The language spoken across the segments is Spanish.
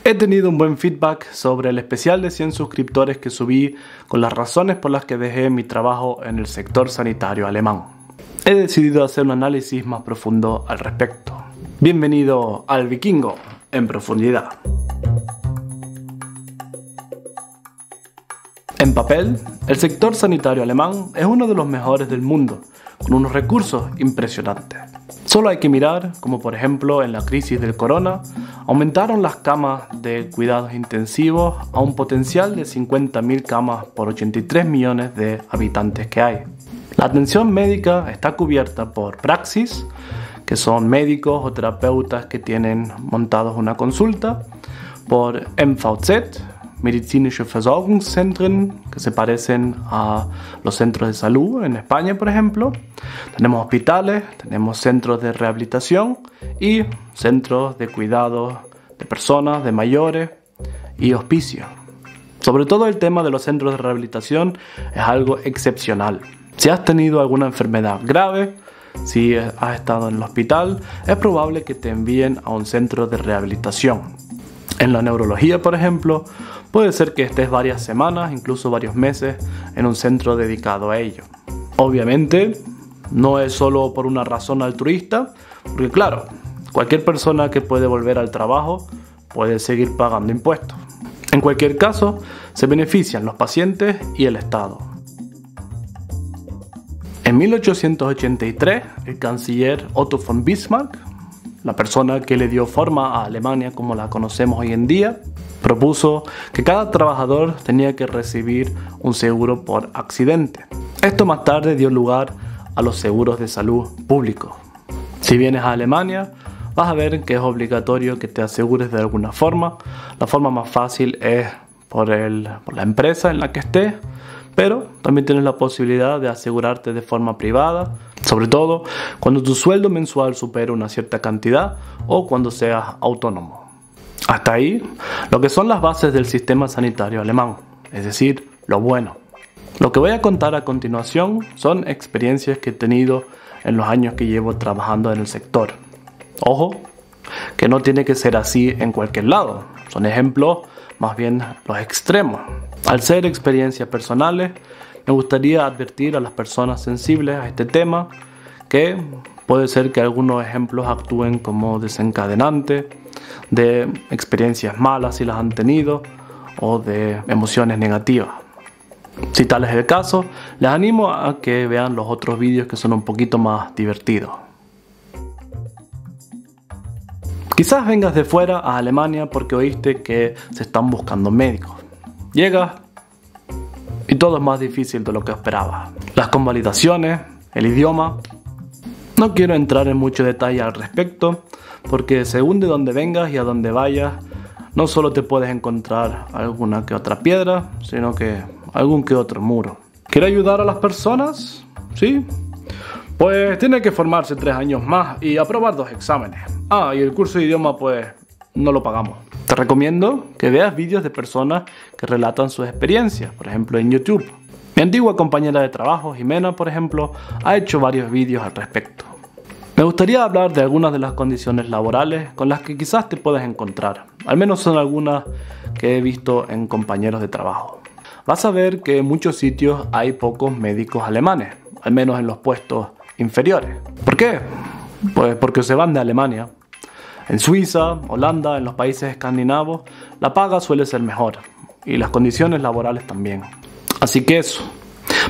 He tenido un buen feedback sobre el especial de 100 suscriptores que subí con las razones por las que dejé mi trabajo en el sector sanitario alemán. He decidido hacer un análisis más profundo al respecto. Bienvenido al Vikingo en profundidad. En papel, el sector sanitario alemán es uno de los mejores del mundo, con unos recursos impresionantes. Solo hay que mirar, como por ejemplo en la crisis del corona, aumentaron las camas de cuidados intensivos a un potencial de 50.000 camas por 83 millones de habitantes que hay. La atención médica está cubierta por Praxis, que son médicos o terapeutas que tienen montados una consulta, por MVZ, Medizinische Versorgungszentren, que se parecen a los centros de salud en España, por ejemplo. Tenemos hospitales, tenemos centros de rehabilitación y centros de cuidados de personas, de mayores y hospicios. Sobre todo el tema de los centros de rehabilitación es algo excepcional. Si has tenido alguna enfermedad grave, si has estado en el hospital, es probable que te envíen a un centro de rehabilitación. En la neurología, por ejemplo, puede ser que estés varias semanas, incluso varios meses, en un centro dedicado a ello. Obviamente, no es solo por una razón altruista, porque claro, cualquier persona que puede volver al trabajo puede seguir pagando impuestos. En cualquier caso, se benefician los pacientes y el Estado. En 1883, el canciller Otto von Bismarck, la persona que le dio forma a Alemania como la conocemos hoy en día, propuso que cada trabajador tenía que recibir un seguro por accidente. Esto más tarde dio lugar a los seguros de salud públicos. Si vienes a Alemania, vas a ver que es obligatorio que te asegures de alguna forma. La forma más fácil es por la empresa en la que estés, pero también tienes la posibilidad de asegurarte de forma privada, sobre todo cuando tu sueldo mensual supera una cierta cantidad o cuando seas autónomo. Hasta ahí, lo que son las bases del sistema sanitario alemán, es decir, lo bueno. Lo que voy a contar a continuación son experiencias que he tenido en los años que llevo trabajando en el sector. Ojo, que no tiene que ser así en cualquier lado, son ejemplos más bien los extremos. Al ser experiencias personales, me gustaría advertir a las personas sensibles a este tema que puede ser que algunos ejemplos actúen como desencadenantes de experiencias malas si las han tenido o de emociones negativas. Si tal es el caso, les animo a que vean los otros vídeos que son un poquito más divertidos. Quizás vengas de fuera a Alemania porque oíste que se están buscando médicos. Llegas y todo es más difícil de lo que esperabas. Las convalidaciones, el idioma. No quiero entrar en mucho detalle al respecto, porque según de dónde vengas y a dónde vayas, no solo te puedes encontrar alguna que otra piedra, sino que algún que otro muro. ¿Quiere ayudar a las personas? ¿Sí? Pues tiene que formarse 3 años más y aprobar 2 exámenes. Y el curso de idioma pues no lo pagamos. Te recomiendo que veas vídeos de personas que relatan sus experiencias, por ejemplo en YouTube. Mi antigua compañera de trabajo, Jimena, por ejemplo, ha hecho varios vídeos al respecto. Me gustaría hablar de algunas de las condiciones laborales con las que quizás te puedas encontrar. Al menos son algunas que he visto en compañeros de trabajo. Vas a ver que en muchos sitios hay pocos médicos alemanes, al menos en los puestos inferiores. ¿Por qué? Pues porque se van de Alemania. En Suiza, Holanda, en los países escandinavos, la paga suele ser mejor y las condiciones laborales también. Así que eso,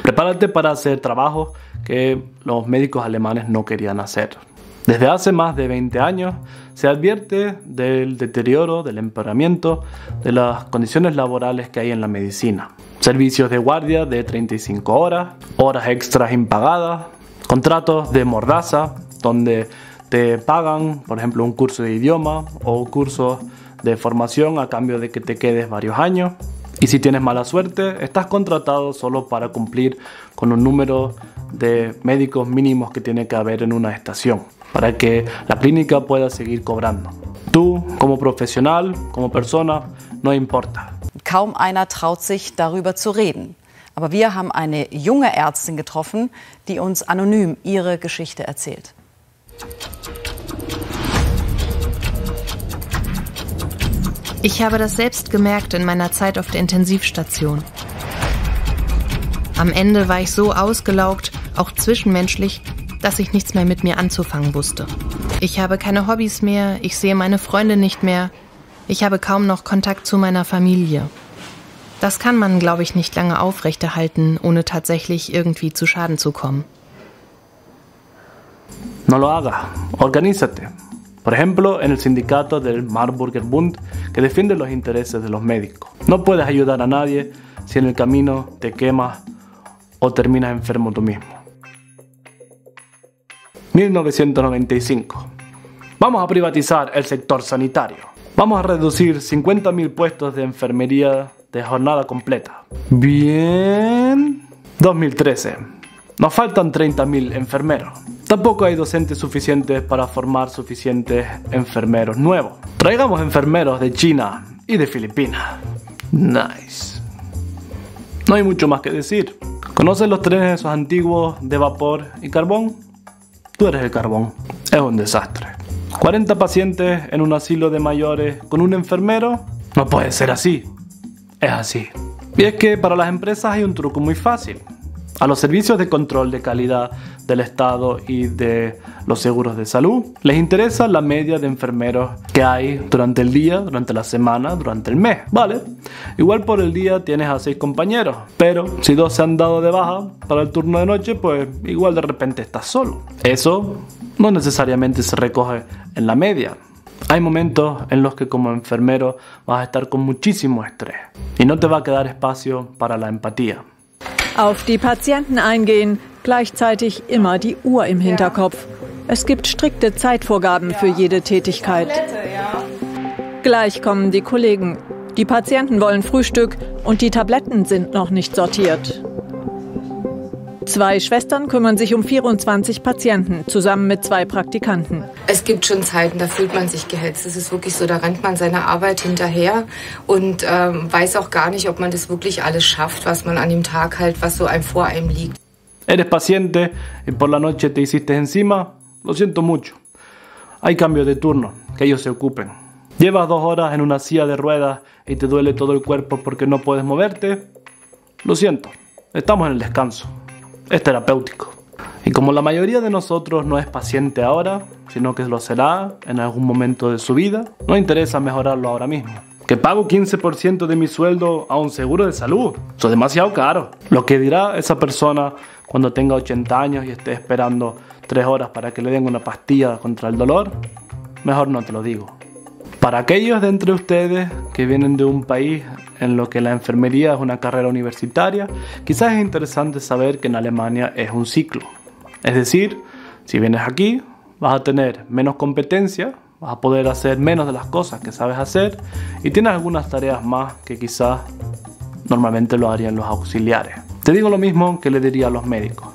prepárate para hacer trabajos que los médicos alemanes no querían hacer. Desde hace más de 20 años se advierte del deterioro, del empeoramiento de las condiciones laborales que hay en la medicina. Servicios de guardia de 35 horas, horas extras impagadas, contratos de mordaza donde te pagan, por ejemplo, un curso de idioma o cursos de formación a cambio de que te quedes varios años. Y si tienes mala suerte, estás contratado solo para cumplir con un número de médicos mínimos que tiene que haber en una estación, para que la clínica pueda seguir cobrando. Tú, como profesional, como persona, no importa. Kaum einer traut sich, darüber zu reden. Aber wir haben eine junge Ärztin getroffen, die uns anonym ihre Geschichte erzählt. Ich habe das selbst gemerkt in meiner Zeit auf der Intensivstation. Am Ende war ich so ausgelaugt, auch zwischenmenschlich, dass ich nichts mehr mit mir anzufangen wusste. Ich habe keine Hobbys mehr, ich sehe meine Freunde nicht mehr, ich habe kaum noch Kontakt zu meiner Familie. Das kann man, glaube ich, nicht lange aufrechterhalten, ohne tatsächlich irgendwie zu Schaden zu kommen. No lo hagas, organízate. Por ejemplo, en el sindicato del Marburger Bund, que defiende los intereses de los médicos. No puedes ayudar a nadie si en el camino te quemas o terminas enfermo tú mismo. 1995. Vamos a privatizar el sector sanitario. Vamos a reducir 50.000 puestos de enfermería de jornada completa. Bien. 2013. Nos faltan 30.000 enfermeros. Tampoco hay docentes suficientes para formar suficientes enfermeros nuevos. Traigamos enfermeros de China y de Filipinas. Nice. No hay mucho más que decir. ¿Conoces los trenes esos antiguos de vapor y carbón? Tú eres el carbón. Es un desastre. 40 pacientes en un asilo de mayores con un enfermero. No puede ser así. Es así. Y es que para las empresas hay un truco muy fácil. A los servicios de control de calidad del Estado y de los seguros de salud les interesa la media de enfermeros que hay durante el día, durante la semana, durante el mes. Vale, igual por el día tienes a 6 compañeros, pero si 2 se han dado de baja para el turno de noche, pues igual de repente estás solo. Eso no necesariamente se recoge en la media. Hay momentos en los que como enfermero vas a estar con muchísimo estrés y no te va a quedar espacio para la empatía. Auf die Patienten eingehen, gleichzeitig immer die Uhr im Hinterkopf. Es gibt strikte Zeitvorgaben für jede Tätigkeit. Gleich kommen die Kollegen. Die Patienten wollen Frühstück und die Tabletten sind noch nicht sortiert. 2 Schwestern kümmern sich um 24 Patienten, zusammen mit 2 Praktikanten. Es gibt schon Zeiten, da fühlt man sich gehetzt. Es ist wirklich so, da rennt man seiner Arbeit hinterher und weiß auch gar nicht, ob man das wirklich alles schafft, was man an dem Tag halt, was so einem vor einem liegt. ¿Eres paciente y por la noche te hiciste encima? Lo siento mucho. Hay cambio de turno, que ellos se ocupen. ¿Llevas 2 horas en una silla de ruedas y te duele todo el cuerpo porque no puedes moverte? Lo siento, estamos en el descanso. Es terapéutico. Y como la mayoría de nosotros no es paciente ahora, sino que lo será en algún momento de su vida, no interesa mejorarlo ahora mismo. Que pago 15% de mi sueldo a un seguro de salud. Eso es demasiado caro. Lo que dirá esa persona cuando tenga 80 años y esté esperando 3 horas para que le den una pastilla contra el dolor, mejor no te lo digo. Para aquellos de entre ustedes que vienen de un país en lo que la enfermería es una carrera universitaria, quizás es interesante saber que en Alemania es un ciclo. Es decir, si vienes aquí, vas a tener menos competencia, vas a poder hacer menos de las cosas que sabes hacer y tienes algunas tareas más que quizás normalmente lo harían los auxiliares. Te digo lo mismo que le diría a los médicos.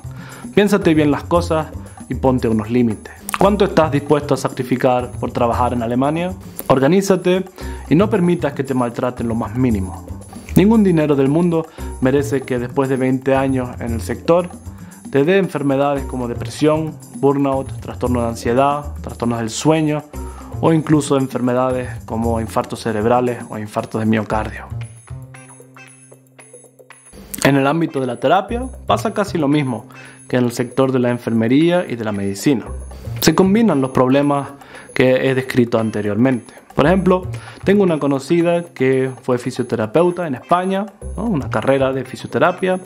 Piénsate bien las cosas y ponte unos límites. ¿Cuánto estás dispuesto a sacrificar por trabajar en Alemania? Organízate y no permitas que te maltraten lo más mínimo. Ningún dinero del mundo merece que después de 20 años en el sector te dé enfermedades como depresión, burnout, trastornos de ansiedad, trastornos del sueño o incluso enfermedades como infartos cerebrales o infartos de miocardio. En el ámbito de la terapia pasa casi lo mismo que en el sector de la enfermería y de la medicina. Se combinan los problemas que he descrito anteriormente. Por ejemplo, tengo una conocida que fue fisioterapeuta en España, ¿no? Una carrera de fisioterapia,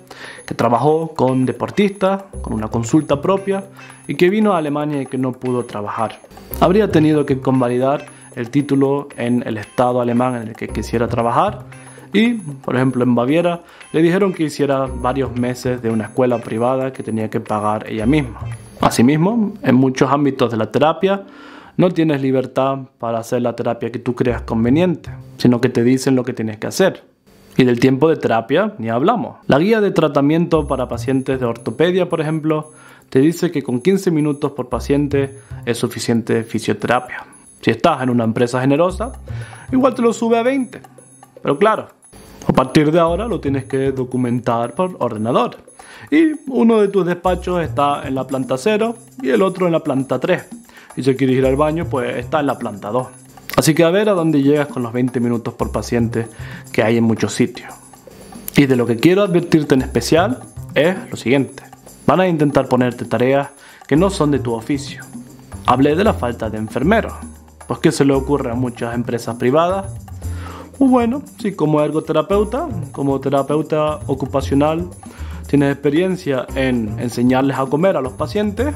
que trabajó con deportistas, con una consulta propia y que vino a Alemania y que no pudo trabajar. Habría tenido que convalidar el título en el estado alemán en el que quisiera trabajar y, por ejemplo, en Baviera le dijeron que hiciera varios meses de una escuela privada que tenía que pagar ella misma. Asimismo, en muchos ámbitos de la terapia no tienes libertad para hacer la terapia que tú creas conveniente, sino que te dicen lo que tienes que hacer. Y del tiempo de terapia ni hablamos. La guía de tratamiento para pacientes de ortopedia, por ejemplo, te dice que con 15 minutos por paciente es suficiente fisioterapia. Si estás en una empresa generosa, igual te lo sube a 20. Pero claro, a partir de ahora lo tienes que documentar por ordenador. Y uno de tus despachos está en la planta 0 y el otro en la planta 3. Y si quieres ir al baño, pues está en la planta 2. Así que a ver a dónde llegas con los 20 minutos por paciente que hay en muchos sitios. Y de lo que quiero advertirte en especial es lo siguiente. Van a intentar ponerte tareas que no son de tu oficio. Hablé de la falta de enfermeros. Pues ¿qué se le ocurre a muchas empresas privadas? Pues bueno, si como ergoterapeuta, como terapeuta ocupacional, tienes experiencia en enseñarles a comer a los pacientes,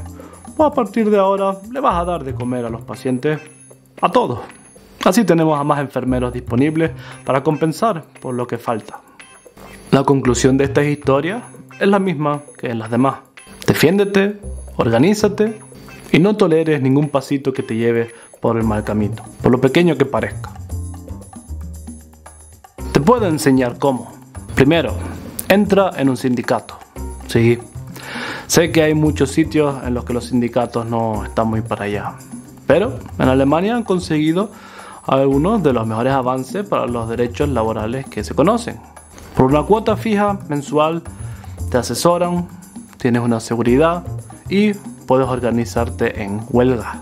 pues a partir de ahora le vas a dar de comer a los pacientes a todos. Así tenemos a más enfermeros disponibles para compensar por lo que falta. La conclusión de esta historia es la misma que en las demás. Defiéndete, organízate y no toleres ningún pasito que te lleve por el mal camino, por lo pequeño que parezca. Te puedo enseñar cómo. Primero, entra en un sindicato. Sí, sé que hay muchos sitios en los que los sindicatos no están muy para allá, pero en Alemania han conseguido algunos de los mejores avances para los derechos laborales que se conocen. Por una cuota fija mensual te asesoran, tienes una seguridad y puedes organizarte en huelga.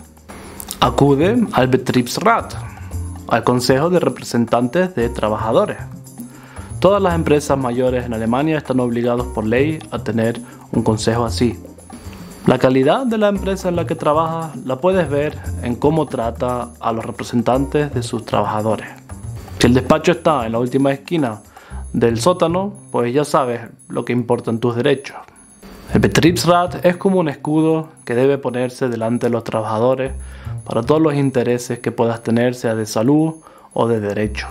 Acude al Betriebsrat, al Consejo de Representantes de Trabajadores. Todas las empresas mayores en Alemania están obligados por ley a tener un consejo así. La calidad de la empresa en la que trabajas la puedes ver en cómo trata a los representantes de sus trabajadores. Si el despacho está en la última esquina del sótano, pues ya sabes lo que importan tus derechos. El Betriebsrat es como un escudo que debe ponerse delante de los trabajadores para todos los intereses que puedas tener, sea de salud o de derecho.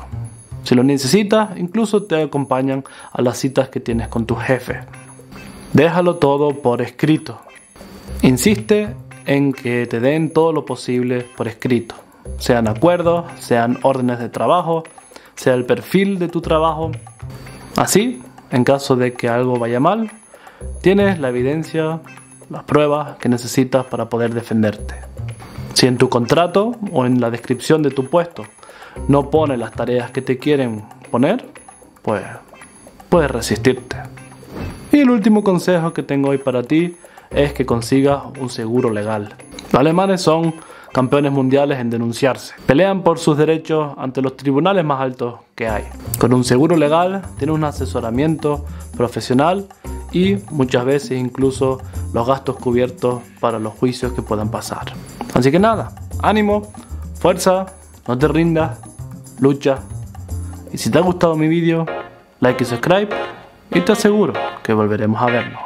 Si lo necesitas, incluso te acompañan a las citas que tienes con tu jefe. Déjalo todo por escrito. Insiste en que te den todo lo posible por escrito. Sean acuerdos, sean órdenes de trabajo, sea el perfil de tu trabajo. Así, en caso de que algo vaya mal, tienes la evidencia, las pruebas que necesitas para poder defenderte. Si en tu contrato o en la descripción de tu puesto no pone las tareas que te quieren poner, pues puedes resistirte. Y el último consejo que tengo hoy para ti es que consigas un seguro legal. Los alemanes son campeones mundiales en denunciarse. Pelean por sus derechos ante los tribunales más altos que hay. Con un seguro legal tienes un asesoramiento profesional y muchas veces incluso los gastos cubiertos para los juicios que puedan pasar. Así que nada, ánimo, fuerza, no te rindas, lucha. Y si te ha gustado mi vídeo, like y subscribe y te aseguro que volveremos a vernos.